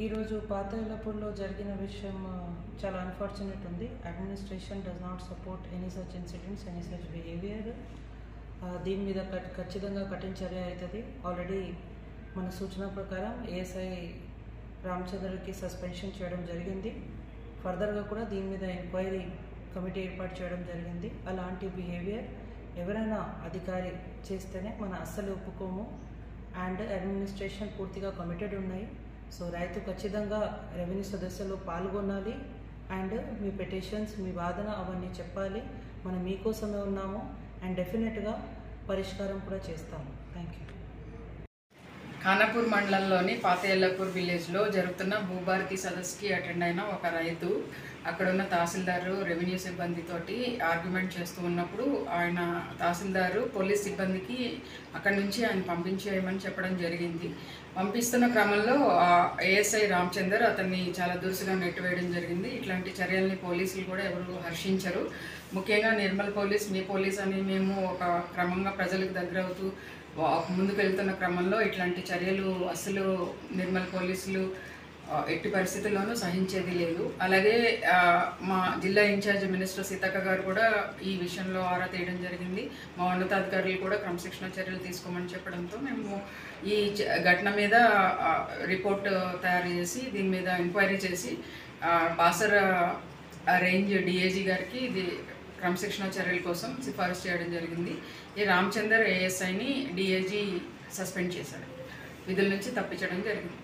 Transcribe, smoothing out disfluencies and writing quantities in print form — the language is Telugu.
ఈరోజు పాతేలపూర్లో జరిగిన విషయం చాలా అన్ఫార్చునేట్ ఉంది. Administration does not support any such incidents, any such behaviour. దీని మీద ఖచ్చితంగా కఠిన చర్య అవుతుంది. ఆల్రెడీ మన సూచన ప్రకారం ఏఎస్ఐ రామచంద్రకి సస్పెన్షన్ చేయడం జరిగింది. ఫర్దర్గా కూడా దీని మీద ఎంక్వైరీ కమిటీ ఏర్పాటు చేయడం జరిగింది. అలాంటి బిహేవియర్ ఎవరైనా అధికారి చేస్తేనే మనం అస్సలు ఒప్పుకోము. అండ్ అడ్మినిస్ట్రేషన్ పూర్తిగా కమిటెడ్ ఉన్నాయి. సో రైతు ఖచ్చితంగా రెవెన్యూ సదస్సులో పాల్గొనాలి. అండ్ మీ పిటిషన్స్, మీ వాదన అవన్నీ చెప్పాలి. మనం మీకోసమే ఉన్నాము అండ్ డెఫినెట్గా పరిష్కారం కూడా చేస్తాము. Thank you. ఖానాపూర్ మండలంలోని పాతేలపూర్ విలేజ్లో జరుగుతున్న భూభారతి సదస్సుకి అటెండ్ అయిన ఒక రైతు అక్కడున్న తహసీల్దారు రెవెన్యూ సిబ్బందితోటి ఆర్గ్యుమెంట్ చేస్తూ ఉన్నప్పుడు ఆయన తహసీల్దారు పోలీస్ సిబ్బందికి అక్కడి నుంచి ఆయన పంపించేయమని చెప్పడం జరిగింది. పంపిస్తున్న క్రమంలో ఏఎస్ఐ రామచందర్ అతన్ని చాలా దురుసుగా నెట్టివేయడం జరిగింది. ఇట్లాంటి చర్యల్ని పోలీసులు కూడా ఎవరు హర్షించరు. ముఖ్యంగా నిర్మల్ పోలీస్, మీ పోలీస్ అని మేము ఒక క్రమంగా ప్రజలకు దగ్గర అవుతూ ముందుకు వెళ్తున్న క్రమంలో ఇట్లాంటి చర్యలు అసలు నిర్మల్ పోలీసులు ఎట్టి పరిస్థితుల్లోనూ సహించేది లేదు. అలాగే మా జిల్లా ఇన్ఛార్జ్ మినిస్టర్ సీతక్క గారు కూడా ఈ విషయంలో ఆరా తీయడం జరిగింది. మా ఉన్నతాధికారులు కూడా క్రమశిక్షణ చర్యలు తీసుకోమని చెప్పడంతో మేము ఈ ఘటన మీద రిపోర్ట్ తయారు చేసి దీని మీద ఎంక్వైరీ చేసి బాసర రేంజ్ డిఐజీ గారికి ఇది క్రమశిక్షణ చర్యల కోసం సిఫారసు చేయడం జరిగింది. ఈ రామచందర్ ఏఎస్ఐని డిఐజీ సస్పెండ్ చేశారు, విధుల నుంచి తప్పించడం జరిగింది.